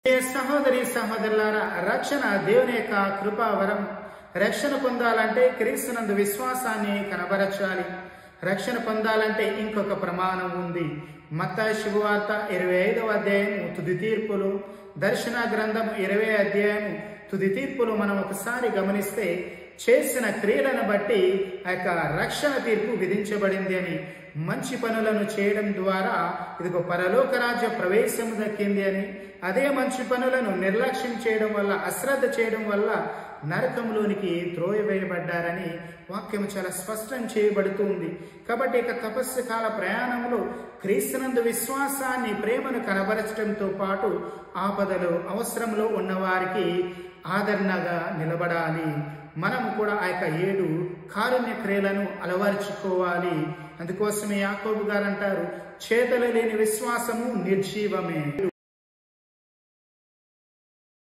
సహోదరి సహోదరులారా, రక్షణ దేవుని యొక్క కృపావరం. రక్షణ పొందాలంటే క్రీస్తునందు విశ్వాసాన్ని కనబరచాలి. రక్షణ పొందాలంటే ఇంకొక ప్రమాణం ఉంది. మత్తయి శుభవార్త 25వ అధ్యాయం తుది తీర్పులు, దర్శన గ్రంథం 20వ అధ్యాయం తుది తీర్పులు మనం ఒకసారి గమనిస్తే చేసిన క్రియలను బట్టి ఆ యొక్క రక్షణ తీర్పు విధించబడింది అని, మంచి పనులను చేయడం ద్వారా ఇదిగో పరలోక రాజ్య ప్రవేశం దక్కింది అని, అదే మంచి పనులను నిర్లక్ష్యం చేయడం వల్ల, అశ్రద్ధ చేయడం వల్ల నరకంలోనికి త్రోయవేయబడ్డారని వాక్యం చాలా స్పష్టం చేయబడుతుంది. కాబట్టి ఇక తపస్సు కాల ప్రయాణంలో క్రీస్తునందు విశ్వాసాన్ని, ప్రేమను కనబరచడంతో పాటు ఆపదలు, అవసరంలో ఉన్నవారికి ఆదరణగా నిలబడాలి. మనము కూడా ఆ యొక్క 7 కారుణ్య క్రియలను అలవర్చుకోవాలి. అందుకోసమే యాకోబు గారు అంటారు, చేతలు లేని విశ్వాసము నిర్జీవమే.